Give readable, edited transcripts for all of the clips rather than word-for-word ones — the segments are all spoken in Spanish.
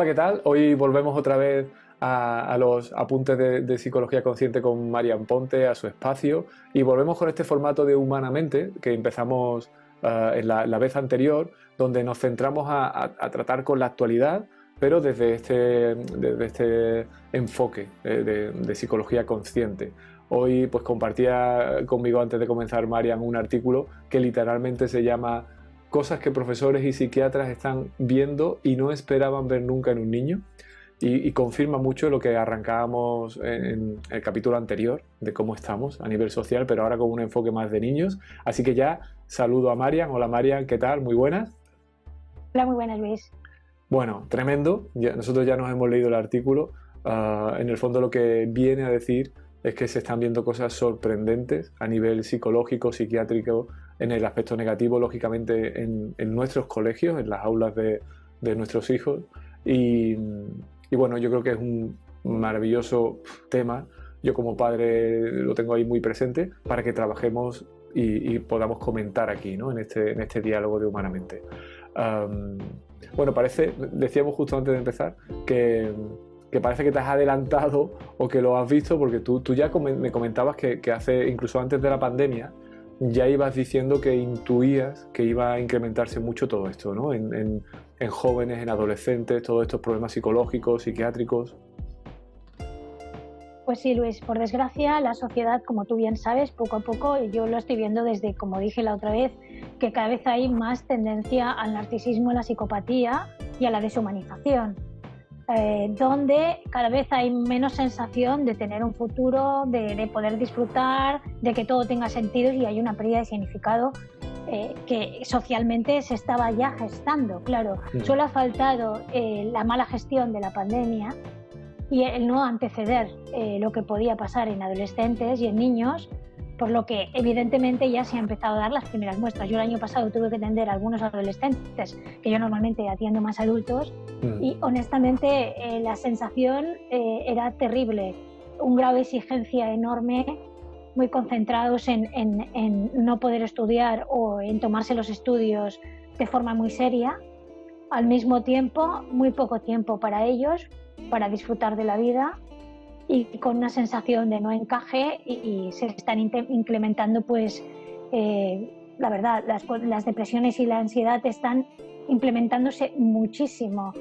¿qué tal? Hoy volvemos otra vez a los apuntes de psicología consciente con Marian Ponte, a su espacio, y volvemos con este formato de Humanamente que empezamos en la vez anterior, donde nos centramos a tratar con la actualidad, pero desde este enfoque de psicología consciente. Hoy pues compartía conmigo antes de comenzar Marian un artículo que literalmente se llama Cosas que profesores y psiquiatras están viendo y no esperaban ver nunca en un niño, y confirma mucho lo que arrancábamos en el capítulo anterior de cómo estamos a nivel social, pero ahora con un enfoque más de niños. Así que ya saludo a Marian. Hola Marian, ¿qué tal? Muy buenas. Hola, muy buenas, Luis. Bueno, tremendo. Nosotros ya nos hemos leído el artículo. En el fondo lo que viene a decir es que se están viendo cosas sorprendentes a nivel psicológico, psiquiátrico, en el aspecto negativo, lógicamente, en nuestros colegios, en las aulas de nuestros hijos. Y bueno, yo creo que es un maravilloso tema. Yo como padre lo tengo ahí muy presente para que trabajemos y podamos comentar aquí, ¿no? en este diálogo de Humanamente. Bueno, decíamos justo antes de empezar que parece que te has adelantado o que lo has visto, porque tú ya me comentabas que incluso antes de la pandemia, ya ibas diciendo que intuías que iba a incrementarse mucho todo esto, ¿no? En jóvenes, en adolescentes, todos estos problemas psicológicos, psiquiátricos. Pues sí, Luis, por desgracia la sociedad, como tú bien sabes, poco a poco, y yo lo estoy viendo desde, como dije la otra vez, que cada vez hay más tendencia al narcisismo, a la psicopatía y a la deshumanización. Donde cada vez hay menos sensación de tener un futuro, de poder disfrutar, de que todo tenga sentido, y hay una pérdida de significado que socialmente se estaba ya gestando. Claro, solo ha faltado la mala gestión de la pandemia y el no anteceder lo que podía pasar en adolescentes y en niños, por lo que evidentemente ya se han empezado a dar las primeras muestras. Yo el año pasado tuve que atender a algunos adolescentes, que yo normalmente atiendo más adultos, y honestamente la sensación era terrible. Un grado de exigencia enorme, muy concentrados en no poder estudiar o en tomarse los estudios de forma muy seria. Al mismo tiempo, muy poco tiempo para ellos, para disfrutar de la vida, y con una sensación de no encaje, y se están implementando, pues, la verdad, las depresiones y la ansiedad están implementándose muchísimo.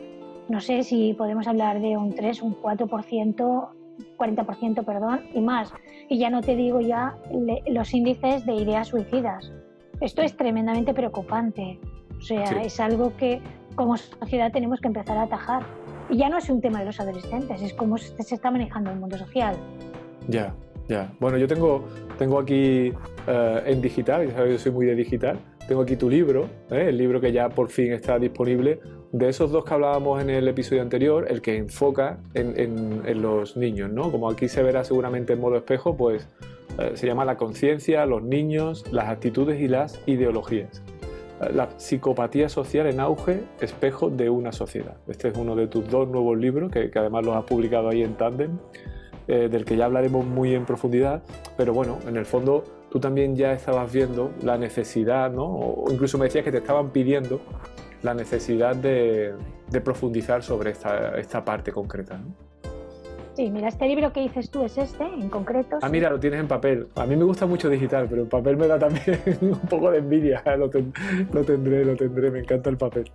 No sé si podemos hablar de un 3, un 4%, 40%, perdón, y más. Y ya no te digo los índices de ideas suicidas. Esto es tremendamente preocupante. O sea, sí, es algo que como sociedad tenemos que empezar a atajar. Y ya no es un tema de los adolescentes, es cómo se está manejando el mundo social. Ya. Bueno, yo tengo aquí en digital, ya sabes, yo soy muy de digital, tengo aquí tu libro, el libro que ya por fin está disponible, de esos dos que hablábamos en el episodio anterior, el que enfoca en los niños, ¿no? Como aquí se verá seguramente en modo espejo, pues se llama La conciencia, los niños, las actitudes y las ideologías. La psicopatía social en auge, espejo de una sociedad. Este es uno de tus dos nuevos libros, que además los has publicado ahí en tándem, del que ya hablaremos muy en profundidad, pero bueno, en el fondo tú también ya estabas viendo la necesidad, ¿no? O incluso me decías que te estaban pidiendo la necesidad de profundizar sobre esta parte concreta, ¿no? Sí, mira, este libro que dices tú es este, en concreto. Ah, mira, lo tienes en papel. A mí me gusta mucho digital, pero en papel me da también un poco de envidia. Lo tendré, me encanta el papel.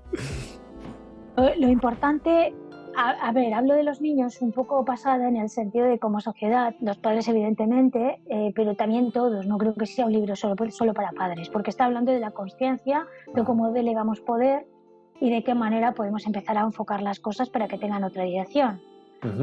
Lo importante, a ver, hablo de los niños un poco pasada en el sentido de como sociedad, los padres evidentemente, pero también todos. No creo que sea un libro solo para padres, porque está hablando de la consciencia, de cómo delegamos poder y de qué manera podemos empezar a enfocar las cosas para que tengan otra dirección.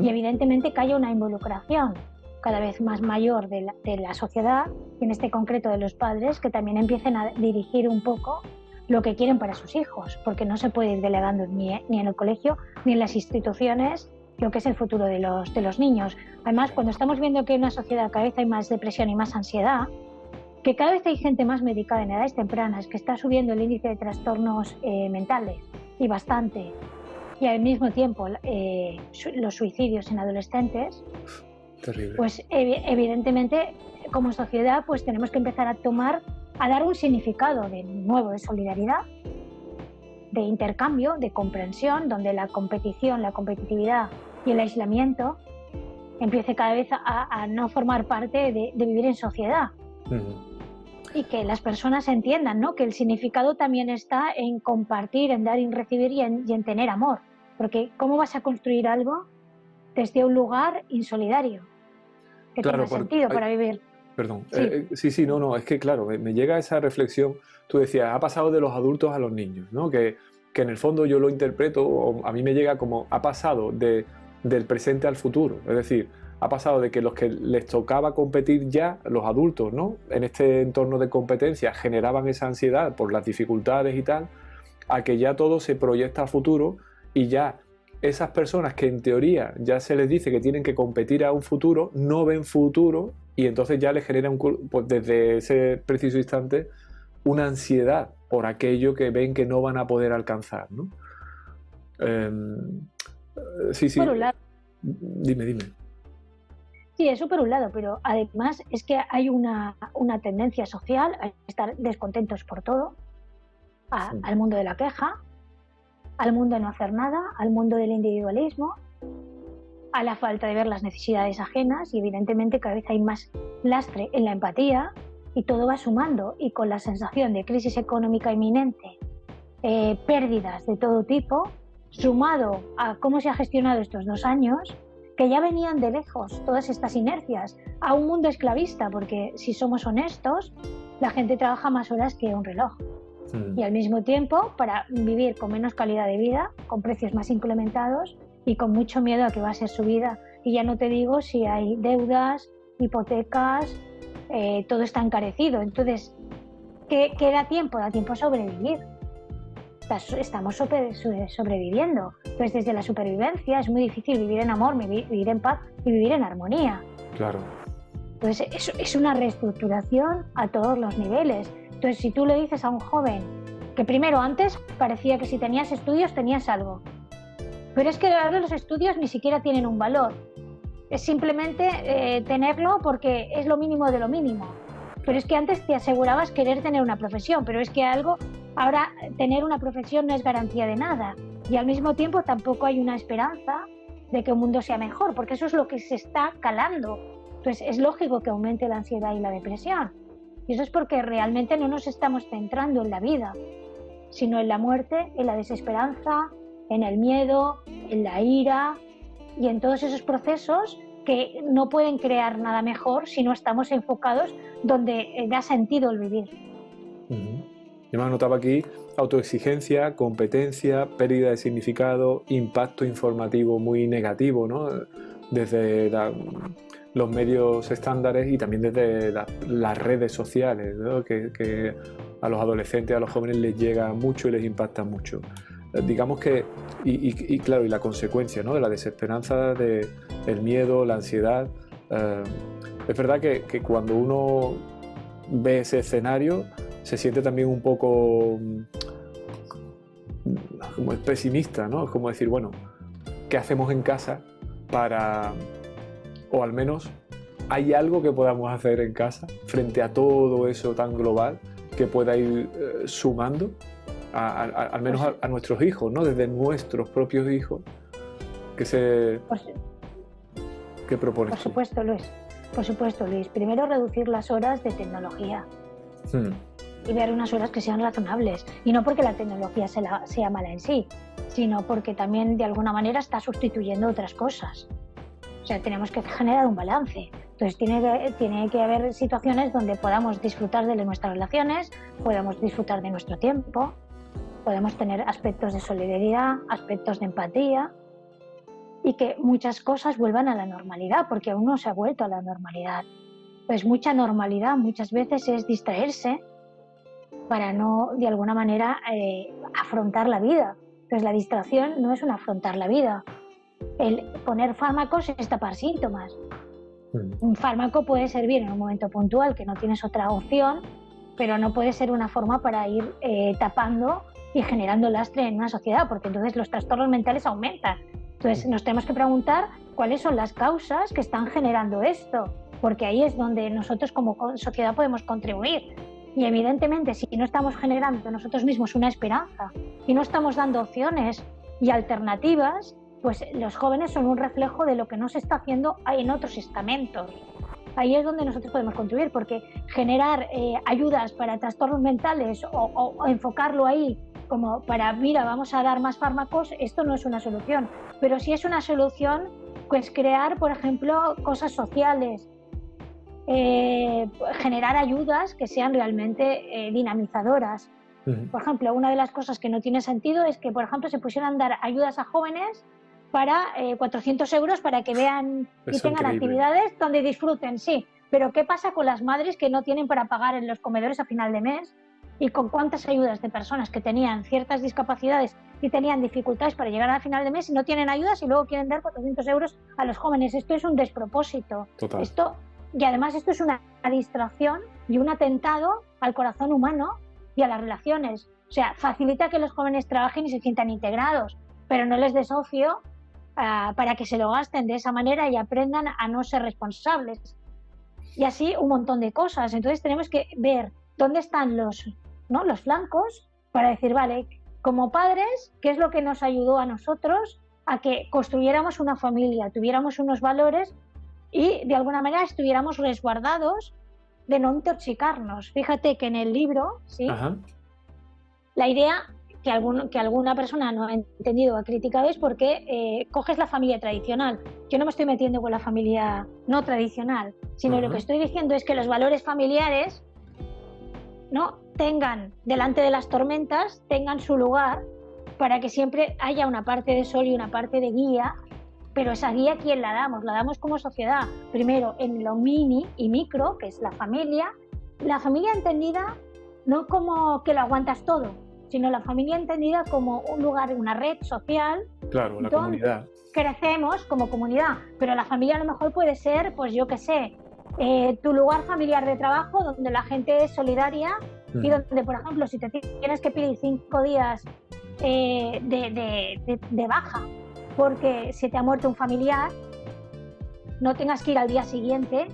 Y evidentemente que haya una involucración cada vez más mayor de la sociedad, y en este concreto de los padres, que también empiecen a dirigir un poco lo que quieren para sus hijos, porque no se puede ir delegando ni en el colegio ni en las instituciones lo que es el futuro de los niños. Además, cuando estamos viendo que en una sociedad cada vez hay más depresión y más ansiedad, que cada vez hay gente más medicada en edades tempranas, que está subiendo el índice de trastornos mentales, y bastante, y al mismo tiempo los suicidios en adolescentes. Terrible. Pues evidentemente como sociedad pues tenemos que empezar a dar un significado nuevo de solidaridad, de intercambio, de comprensión, donde la competición, la competitividad y el aislamiento empiece cada vez a no formar parte de vivir en sociedad. Y que las personas entiendan, ¿no?, que el significado también está en compartir, en dar y en recibir y en tener amor. Porque ¿cómo vas a construir algo desde un lugar insolidario? Que Claro, tenga sentido para vivir. Perdón. Sí. Sí, no, es que claro, me llega esa reflexión. Tú decías, ha pasado de los adultos a los niños, ¿no? Que en el fondo yo lo interpreto, o a mí me llega como ha pasado del presente al futuro. Es decir, ha pasado de que los que les tocaba competir ya, los adultos, ¿no?, en este entorno de competencia, generaban esa ansiedad por las dificultades y tal, a que ya todo se proyecta a futuro y ya esas personas que en teoría ya se les dice que tienen que competir a un futuro, no ven futuro y entonces ya les genera pues desde ese preciso instante una ansiedad por aquello que ven que no van a poder alcanzar, ¿no? Sí. Por un lado. Dime. Sí, eso por un lado, pero además es que hay una tendencia social a estar descontentos por todo, Sí. al mundo de la queja, al mundo de no hacer nada, al mundo del individualismo, a la falta de ver las necesidades ajenas y evidentemente cada vez hay más lastre en la empatía y todo va sumando y con la sensación de crisis económica inminente, pérdidas de todo tipo, sumado a cómo se ha gestionado estos 2 años, que ya venían de lejos todas estas inercias, a un mundo esclavista, porque si somos honestos, la gente trabaja más horas que un reloj. Y al mismo tiempo, para vivir con menos calidad de vida, con precios más implementados y con mucho miedo a que va a ser su vida. Y ya no te digo si hay deudas, hipotecas, todo está encarecido. Entonces, ¿qué da tiempo? Da tiempo a sobrevivir. Estamos sobreviviendo. Entonces, desde la supervivencia es muy difícil vivir en amor, vivir en paz y vivir en armonía. Claro. Entonces, es una reestructuración a todos los niveles. Entonces, si tú le dices a un joven que primero antes parecía que si tenías estudios tenías algo, pero es que ahora los estudios ni siquiera tienen un valor. Es simplemente tenerlo porque es lo mínimo de lo mínimo. Pero es que antes te asegurabas querer tener una profesión, pero es que ahora tener una profesión no es garantía de nada. Y al mismo tiempo tampoco hay una esperanza de que el mundo sea mejor, porque eso es lo que se está calando. Entonces es lógico que aumente la ansiedad y la depresión. Y eso es porque realmente no nos estamos centrando en la vida, sino en la muerte, en la desesperanza, en el miedo, en la ira y en todos esos procesos que no pueden crear nada mejor si no estamos enfocados donde da sentido el vivir. Yo me anotaba aquí autoexigencia, competencia, pérdida de significado, impacto informativo muy negativo, ¿no? Desde los medios estándares y también desde las redes sociales, ¿no?, que a los adolescentes, a los jóvenes les llega mucho y les impacta mucho. Digamos que, y claro, y la consecuencia, ¿no?, de la desesperanza, del miedo, la ansiedad. Es verdad que cuando uno ve ese escenario se siente también un poco como pesimista, ¿no? Es como decir, bueno, ¿qué hacemos en casa para, o al menos hay algo que podamos hacer en casa frente a todo eso tan global que pueda ir sumando al menos a nuestros hijos, ¿no? Desde nuestros propios hijos. ¿Qué propones? Por supuesto, Luis. Primero, reducir las horas de tecnología. Y ver unas horas que sean razonables. Y no porque la tecnología sea mala en sí, sino porque también de alguna manera está sustituyendo otras cosas. O sea, tenemos que generar un balance. Entonces tiene que haber situaciones donde podamos disfrutar de nuestras relaciones, podamos disfrutar de nuestro tiempo, podemos tener aspectos de solidaridad, aspectos de empatía y que muchas cosas vuelvan a la normalidad, porque aún no se ha vuelto a la normalidad. Pues mucha normalidad muchas veces es distraerse para no, de alguna manera, afrontar la vida. Entonces la distracción no es un afrontar la vida. El poner fármacos es tapar síntomas. Un fármaco puede servir en un momento puntual que no tienes otra opción, pero no puede ser una forma para ir tapando y generando lastre en una sociedad, porque entonces los trastornos mentales aumentan. Entonces nos tenemos que preguntar cuáles son las causas que están generando esto, porque ahí es donde nosotros como sociedad podemos contribuir. Y evidentemente, si no estamos generando nosotros mismos una esperanza y no estamos dando opciones y alternativas, pues los jóvenes son un reflejo de lo que no se está haciendo en otros estamentos. Ahí es donde nosotros podemos contribuir, porque generar ayudas para trastornos mentales o enfocarlo ahí como para, mira, vamos a dar más fármacos, esto no es una solución. Pero sí es una solución, pues crear, por ejemplo, cosas sociales, generar ayudas que sean realmente dinamizadoras. Por ejemplo, una de las cosas que no tiene sentido es que, por ejemplo, se pusieran a dar ayudas a jóvenes para 400 euros para que vean y tengan actividades donde disfruten, sí. Pero ¿qué pasa con las madres que no tienen para pagar en los comedores a final de mes? ¿Y con cuántas ayudas de personas que tenían ciertas discapacidades y tenían dificultades para llegar a final de mes y no tienen ayudas y luego quieren dar 400 euros a los jóvenes? Esto es un despropósito. Total. Y además esto es una distracción y un atentado al corazón humano y a las relaciones. O sea, facilita que los jóvenes trabajen y se sientan integrados, pero no les des ocio para que se lo gasten de esa manera y aprendan a no ser responsables. Y así un montón de cosas. Entonces tenemos que ver dónde están los flancos para decir, vale, como padres, ¿qué es lo que nos ayudó a nosotros a que construyéramos una familia, tuviéramos unos valores y de alguna manera estuviéramos resguardados de no intoxicarnos? Fíjate que en el libro, ¿sí? Ajá. La idea que alguna persona no ha entendido o ha criticado es porque coges la familia tradicional. Yo no me estoy metiendo con la familia no tradicional, sino lo que estoy diciendo es que los valores familiares, ¿no?, tengan delante de las tormentas, tengan su lugar para que siempre haya una parte de sol y una parte de guía. Pero esa guía, ¿quién la damos? La damos como sociedad. Primero en lo mini y micro, que es la familia entendida no como que lo aguantas todo, sino la familia entendida como un lugar, una red social. Claro, la comunidad. Crecemos como comunidad, pero la familia a lo mejor puede ser, pues yo qué sé, tu lugar familiar de trabajo donde la gente es solidaria y donde, por ejemplo, si te tienes que pedir 5 días de baja porque se te ha muerto un familiar, no tengas que ir al día siguiente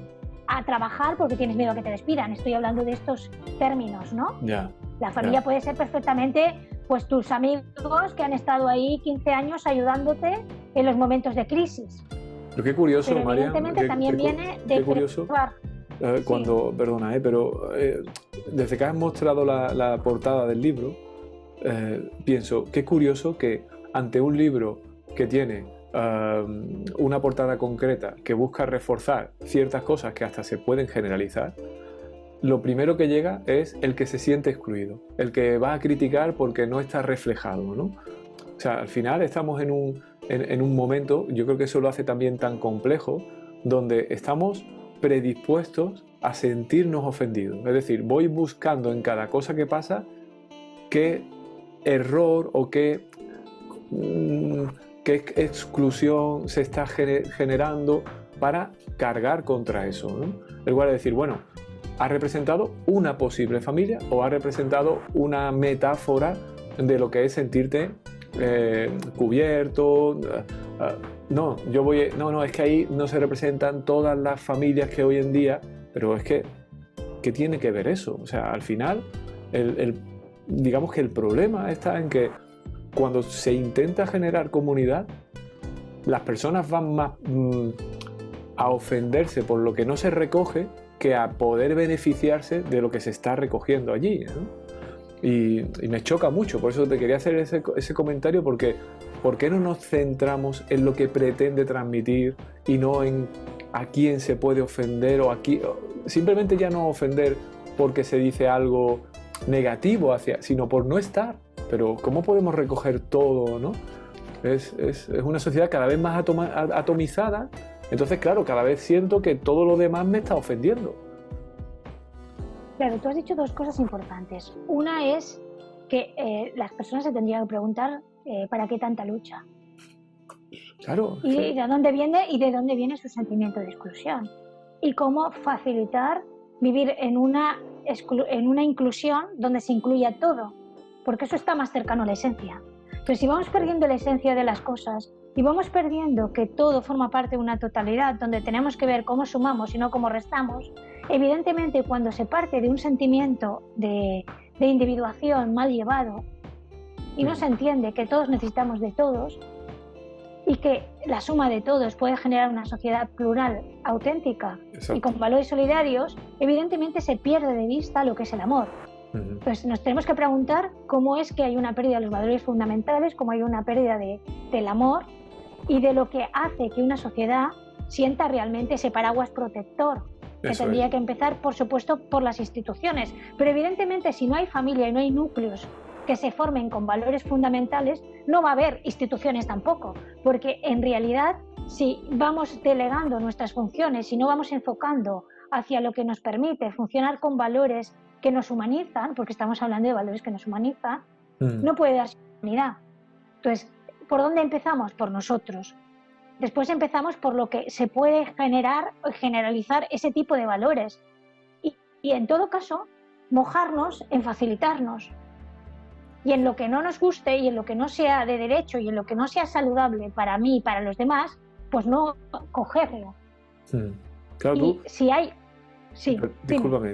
a trabajar porque tienes miedo a que te despidan. Estoy hablando de estos términos, ¿no? Ya. La familia puede ser perfectamente pues tus amigos que han estado ahí 15 años ayudándote en los momentos de crisis. Pero qué curioso, pero María. Evidentemente también viene de curioso. Cuando, sí. Perdona, pero desde que has mostrado la portada del libro, pienso, qué curioso que ante un libro que tiene una portada concreta que busca reforzar ciertas cosas que hasta se pueden generalizar, lo primero que llega es el que se siente excluido, el que va a criticar porque no está reflejado, ¿no? O sea, al final estamos en un momento, yo creo que eso lo hace también tan complejo, donde estamos predispuestos a sentirnos ofendidos. Es decir, voy buscando en cada cosa que pasa qué error o qué exclusión se está generando para cargar contra eso, ¿no? En lugar de decir, bueno, ha representado una posible familia o ha representado una metáfora de lo que es sentirte cubierto. No, es que ahí no se representan todas las familias que hoy en día, pero es que, ¿qué tiene que ver eso? O sea, al final, digamos que el problema está en que cuando se intenta generar comunidad, las personas van más a ofenderse por lo que no se recoge que a poder beneficiarse de lo que se está recogiendo allí, ¿no? Y me choca mucho, por eso te quería hacer ese comentario, porque ¿por qué no nos centramos en lo que pretende transmitir y no en a quién se puede ofender simplemente ya no ofender porque se dice algo negativo sino por no estar? Pero ¿cómo podemos recoger todo, no? Es una sociedad cada vez más atomizada. Entonces, claro, cada vez siento que todo lo demás me está ofendiendo. Claro, tú has dicho dos cosas importantes. Una es que las personas se tendrían que preguntar ¿para qué tanta lucha? Claro. Y sí. de dónde viene su sentimiento de exclusión. Y cómo facilitar vivir en una inclusión donde se incluya todo. Porque eso está más cercano a la esencia. Pero si vamos perdiendo la esencia de las cosas y vamos perdiendo que todo forma parte de una totalidad donde tenemos que ver cómo sumamos y no cómo restamos, Evidentemente, cuando se parte de un sentimiento de individuación mal llevado y no se entiende que todos necesitamos de todos y que la suma de todos puede generar una sociedad plural, auténtica y con valores solidarios, evidentemente se pierde de vista lo que es el amor. Pues nos tenemos que preguntar cómo es que hay una pérdida de los valores fundamentales, cómo hay una pérdida del amor y de lo que hace que una sociedad sienta realmente ese paraguas protector, que tendría que empezar, por supuesto, por las instituciones. Pero evidentemente, si no hay familia y no hay núcleos que se formen con valores fundamentales, no va a haber instituciones tampoco, porque en realidad, si vamos delegando nuestras funciones, si no vamos enfocando hacia lo que nos permite funcionar con valores que nos humanizan, porque estamos hablando de valores que nos humanizan, no puede darse humanidad. Entonces, ¿por dónde empezamos? Por nosotros. Después empezamos por lo que se puede generar o generalizar ese tipo de valores. Y en todo caso, mojarnos en facilitarnos. Y en lo que no nos guste y en lo que no sea de derecho y en lo que no sea saludable para mí y para los demás, pues no cogerlo. Claro, y si hay... Sí, discúlpame.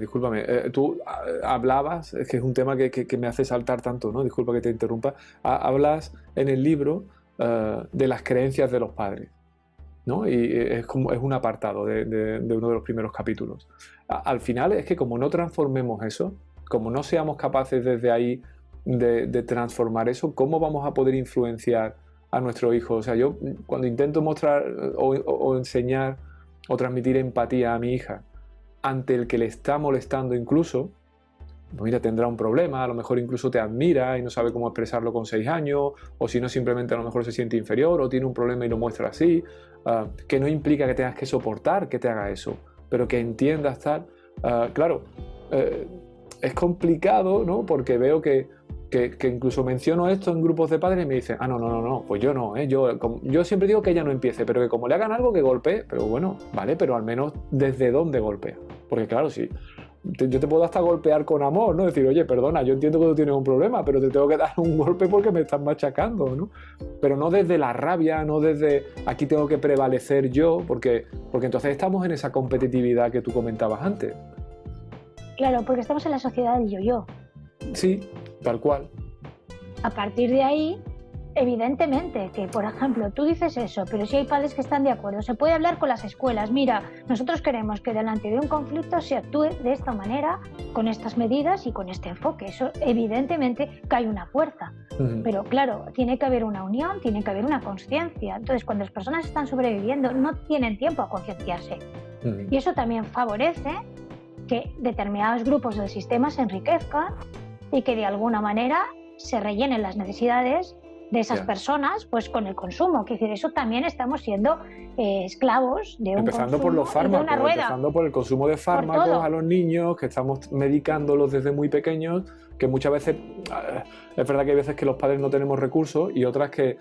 Tú hablabas, es que es un tema que me hace saltar tanto, ¿no? Disculpa que te interrumpa. Hablas en el libro de las creencias de los padres, ¿no? Y es un apartado de uno de los primeros capítulos. Al final es que como no transformemos eso, como no seamos capaces desde ahí de transformar eso, ¿cómo vamos a poder influenciar a nuestro hijo? O sea, yo cuando intento mostrar o enseñar o transmitir empatía a mi hija ante el que le está molestando incluso, pues mira, tendrá un problema, a lo mejor incluso te admira y no sabe cómo expresarlo con 6 años, o si no simplemente a lo mejor se siente inferior o tiene un problema y lo muestra así, que no implica que tengas que soportar que te haga eso, pero que entiendas tal. Claro, es complicado, ¿no? Porque veo que incluso menciono esto en grupos de padres y me dicen, no, pues yo no, yo siempre digo que ella no empiece, pero que como le hagan algo que golpee, pero bueno, vale, pero al menos desde dónde golpea, porque claro, sí, yo te puedo hasta golpear con amor, ¿no? Decir, oye, perdona, yo entiendo que tú tienes un problema, pero te tengo que dar un golpe porque me estás machacando, ¿no? Pero no desde la rabia, no desde aquí tengo que prevalecer yo, porque entonces estamos en esa competitividad que tú comentabas antes. Claro, porque estamos en la sociedad del yo-yo. Sí, tal cual. A partir de ahí, evidentemente, que por ejemplo, tú dices eso, pero si hay padres que están de acuerdo, se puede hablar con las escuelas. Mira, nosotros queremos que delante de un conflicto se actúe de esta manera, con estas medidas y con este enfoque. Eso evidentemente que hay una fuerza. Pero claro, tiene que haber una unión, tiene que haber una conciencia. Entonces, cuando las personas están sobreviviendo, no tienen tiempo a concienciarse. Y eso también favorece que determinados grupos del sistema se enriquezcan y que de alguna manera se rellenen las necesidades de esas personas pues con el consumo. Es decir, eso también estamos siendo esclavos de un empezando consumo por los fármacos, y de una rueda. Empezando por el consumo de fármacos a los niños, que estamos medicándolos desde muy pequeños, que muchas veces, es verdad que hay veces que los padres no tenemos recursos y otras que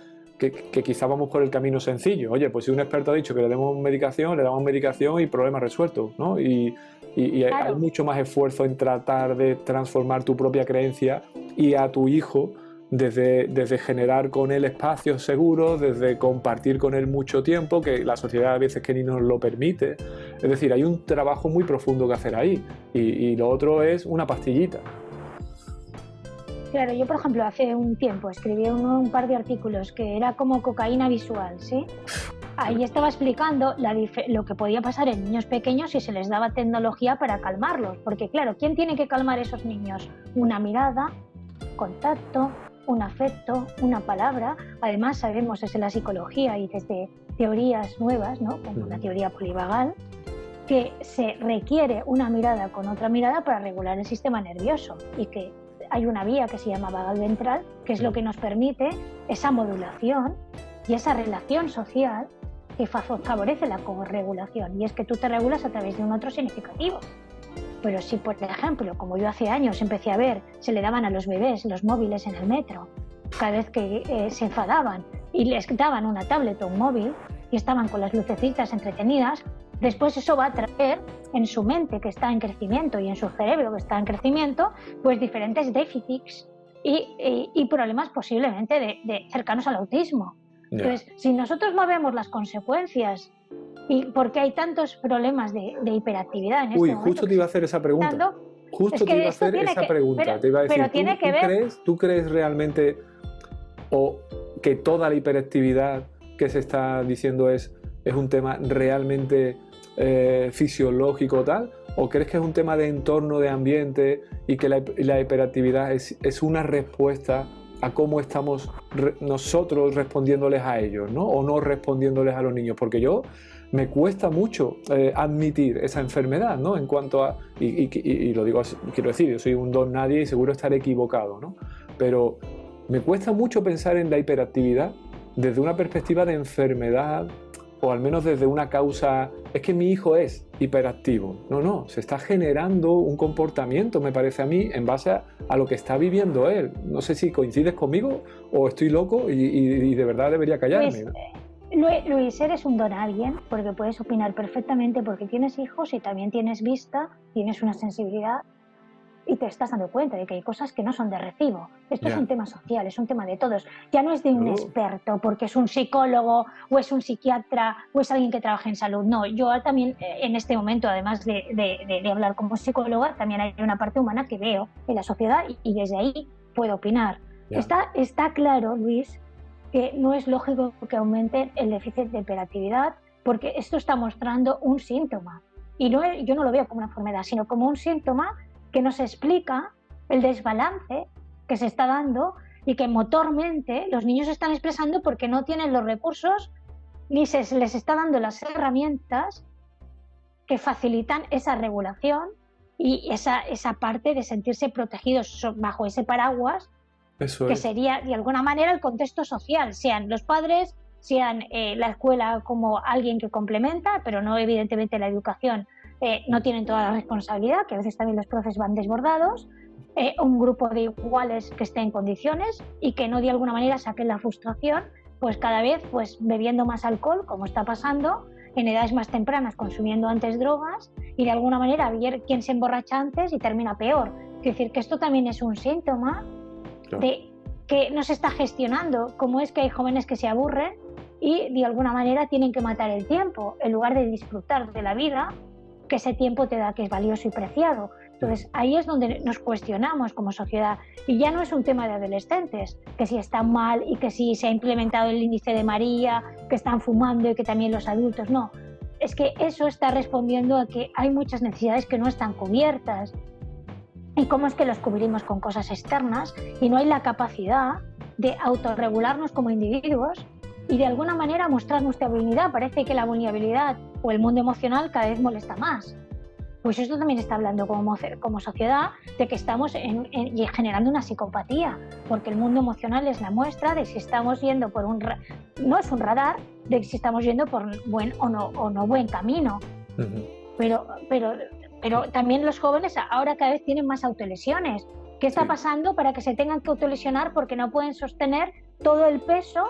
quizá vamos por el camino sencillo. Oye, pues si un experto ha dicho que le damos medicación y problema resuelto, ¿no? Y claro, hay mucho más esfuerzo en tratar de transformar tu propia creencia y a tu hijo desde generar con él espacios seguros, desde compartir con él mucho tiempo, que la sociedad a veces que ni nos lo permite. Es decir, hay un trabajo muy profundo que hacer ahí y lo otro es una pastillita. Claro, yo por ejemplo hace un tiempo escribí un par de artículos que era como cocaína visual, ¿sí? Ahí estaba explicando lo que podía pasar en niños pequeños si se les daba tecnología para calmarlos, porque claro, ¿quién tiene que calmar a esos niños? Una mirada, contacto, un afecto, una palabra. Además sabemos desde la psicología y desde teorías nuevas, ¿no? Como la teoría polivagal, que se requiere una mirada con otra mirada para regular el sistema nervioso y que hay una vía que se llama vagal ventral, que es lo que nos permite esa modulación y esa relación social que favorece la corregulación. Y es que tú te regulas a través de un otro significativo. Pero si, por ejemplo, como yo hace años empecé a ver, se le daban a los bebés los móviles en el metro, cada vez que se enfadaban y les daban una tablet o un móvil y estaban con las lucecitas entretenidas, después eso va a traer en su mente, que está en crecimiento, y en su cerebro, que está en crecimiento, pues diferentes déficits y problemas posiblemente de cercanos al autismo. Entonces, si nosotros no vemos las consecuencias ¿Y por qué hay tantos problemas de hiperactividad en este Uy, momento? justo te iba a hacer esa pregunta. Justo te iba a hacer esa pregunta. Te iba a decir, pero tiene que ver. ¿tú crees realmente o que toda la hiperactividad que se está diciendo es un tema realmente fisiológico tal? ¿O crees que es un tema de entorno, de ambiente y que la hiperactividad es una respuesta a cómo estamos nosotros respondiéndoles a ellos, ¿no? O no respondiéndoles a los niños? Porque me cuesta mucho admitir esa enfermedad, ¿no? En cuanto a, y lo digo, quiero decir, yo soy un don nadie y seguro estaré equivocado, ¿no? Pero me cuesta mucho pensar en la hiperactividad desde una perspectiva de enfermedad, o al menos desde una causa, es que mi hijo es hiperactivo. No, se está generando un comportamiento, me parece a mí, en base a lo que está viviendo él. No sé si coincides conmigo o estoy loco y de verdad debería callarme, ¿no? Luis, eres un don alguien, porque puedes opinar perfectamente porque tienes hijos y también tienes vista, tienes una sensibilidad y te estás dando cuenta de que hay cosas que no son de recibo. Esto es un tema social, es un tema de todos. Ya no es de un experto porque es un psicólogo o es un psiquiatra o es alguien que trabaja en salud. No, yo también en este momento, además de hablar como psicóloga, también hay una parte humana que veo en la sociedad y desde ahí puedo opinar. Está claro, Luis, que no es lógico que aumente el déficit de hiperactividad porque esto está mostrando un síntoma. Y yo no lo veo como una enfermedad, sino como un síntoma que nos explica el desbalance que se está dando y que motormente los niños están expresando porque no tienen los recursos ni se les está dando las herramientas que facilitan esa regulación y esa parte de sentirse protegidos bajo ese paraguas. Eso que sería de alguna manera el contexto social, sean los padres, sean la escuela como alguien que complementa, pero no evidentemente la educación. No tienen toda la responsabilidad, que a veces también los profes van desbordados, un grupo de iguales que esté en condiciones y que no de alguna manera saquen la frustración, pues cada vez pues bebiendo más alcohol, como está pasando, en edades más tempranas consumiendo antes drogas y de alguna manera ver quién se emborracha antes y termina peor. Es decir, que esto también es un síntoma de que no se está gestionando, cómo es que hay jóvenes que se aburren y de alguna manera tienen que matar el tiempo en lugar de disfrutar de la vida que ese tiempo te da, que es valioso y preciado. Entonces ahí es donde nos cuestionamos como sociedad y ya no es un tema de adolescentes, que si están mal y que si se ha implementado el índice de María, que están fumando y que también los adultos, no. Es que eso está respondiendo a que hay muchas necesidades que no están cubiertas. ¿Y cómo es que los cubrimos con cosas externas y no hay la capacidad de autorregularnos como individuos y de alguna manera mostrar nuestra vulnerabilidad? Parece que la vulnerabilidad o el mundo emocional cada vez molesta más. Pues esto también está hablando como sociedad de que estamos generando una psicopatía, porque el mundo emocional es la muestra de si estamos yendo por no es un radar, de si estamos yendo por buen o no buen camino. Uh-huh. Pero también los jóvenes ahora cada vez tienen más autolesiones. ¿Qué está pasando para que se tengan que autolesionar porque no pueden sostener todo el peso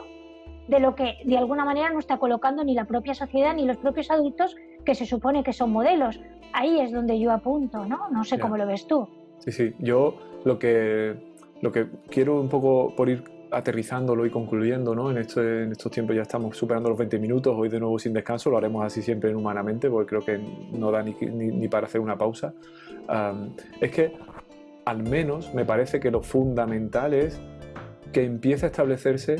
de lo que de alguna manera no está colocando ni la propia sociedad ni los propios adultos que se supone que son modelos? Ahí es donde yo apunto, ¿no? No sé cómo lo ves tú. Sí, yo lo que quiero un poco por ir aterrizándolo y concluyendo, ¿no? En estos tiempos ya estamos superando los 20 minutos, hoy de nuevo sin descanso, lo haremos así siempre en Humanamente, porque creo que no da ni para hacer una pausa. Es que al menos me parece que lo fundamental es que empiece a establecerse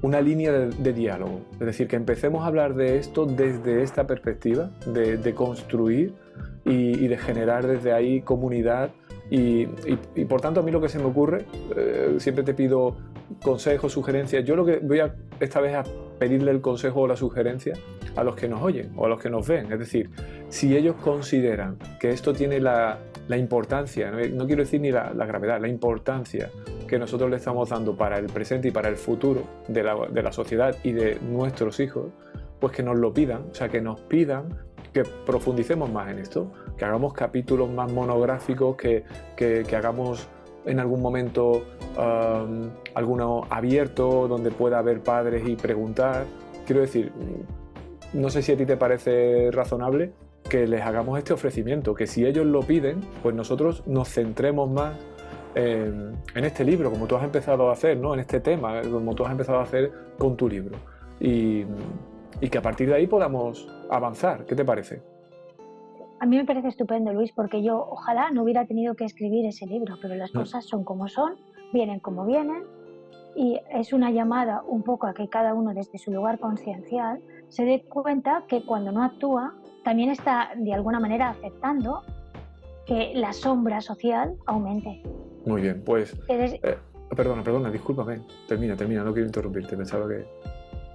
una línea de diálogo, es decir, que empecemos a hablar de esto desde esta perspectiva, de construir y de generar desde ahí comunidad. Y por tanto a mí lo que se me ocurre, siempre te pido consejos, sugerencias. Yo lo que voy esta vez a pedirle el consejo o la sugerencia a los que nos oyen o a los que nos ven. Es decir, si ellos consideran que esto tiene la importancia, no quiero decir ni la gravedad, la importancia que nosotros le estamos dando para el presente y para el futuro de la sociedad y de nuestros hijos, pues que nos lo pidan, o sea, que nos pidan que profundicemos más en esto, que hagamos capítulos más monográficos, que hagamos en algún momento alguno abierto donde pueda haber padres y preguntar. Quiero decir, no sé si a ti te parece razonable que les hagamos este ofrecimiento, que si ellos lo piden, pues nosotros nos centremos más en este libro, como tú has empezado a hacer, ¿no? En este tema, como tú has empezado a hacer con tu libro. Y y que a partir de ahí podamos avanzar. ¿Qué te parece? A mí me parece estupendo, Luis, porque yo ojalá no hubiera tenido que escribir ese libro, pero las cosas son como son, vienen como vienen, y es una llamada un poco a que cada uno desde su lugar conciencial se dé cuenta que cuando no actúa también está de alguna manera aceptando que la sombra social aumente. Muy bien, pues... Perdona, discúlpame. Termina, no quiero interrumpirte, pensaba que...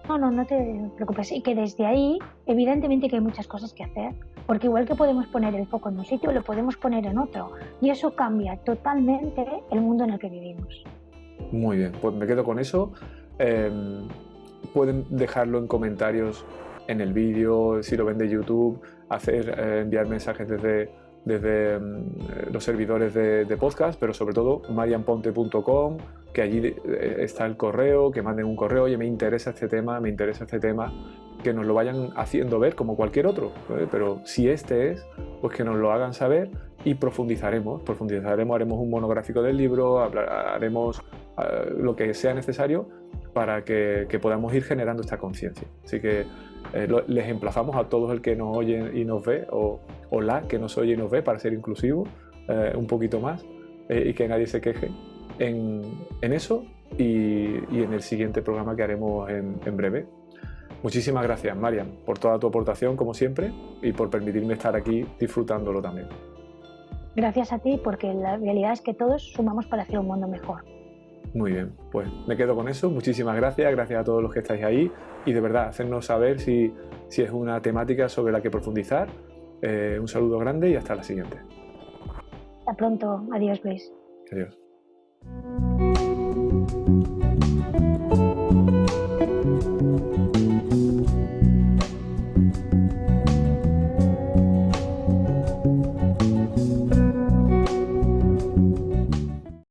No te preocupes. Y que desde ahí, evidentemente que hay muchas cosas que hacer, porque igual que podemos poner el foco en un sitio, lo podemos poner en otro. Y eso cambia totalmente el mundo en el que vivimos. Muy bien, pues me quedo con eso. Pueden dejarlo en comentarios en el vídeo, si lo ven de YouTube, enviar mensajes desde los servidores de podcast, pero sobre todo marianponte.com, que allí está el correo, que manden un correo, oye, me interesa este tema, que nos lo vayan haciendo ver como cualquier otro, ¿vale? Pero si este es, pues que nos lo hagan saber y profundizaremos, haremos un monográfico del libro, haremos lo que sea necesario para que podamos ir generando esta conciencia. Así que les emplazamos a todos el que nos oye y nos ve, o la que nos oye y nos ve, para ser inclusivo, un poquito más, y que nadie se queje en eso y en el siguiente programa que haremos en breve. Muchísimas gracias, Marian, por toda tu aportación, como siempre, y por permitirme estar aquí disfrutándolo también. Gracias a ti, porque la realidad es que todos sumamos para hacer un mundo mejor. Muy bien, pues me quedo con eso. Muchísimas gracias a todos los que estáis ahí, y de verdad, hacernos saber si es una temática sobre la que profundizar. Un saludo grande y hasta la siguiente. Hasta pronto. Adiós, Luis. Adiós.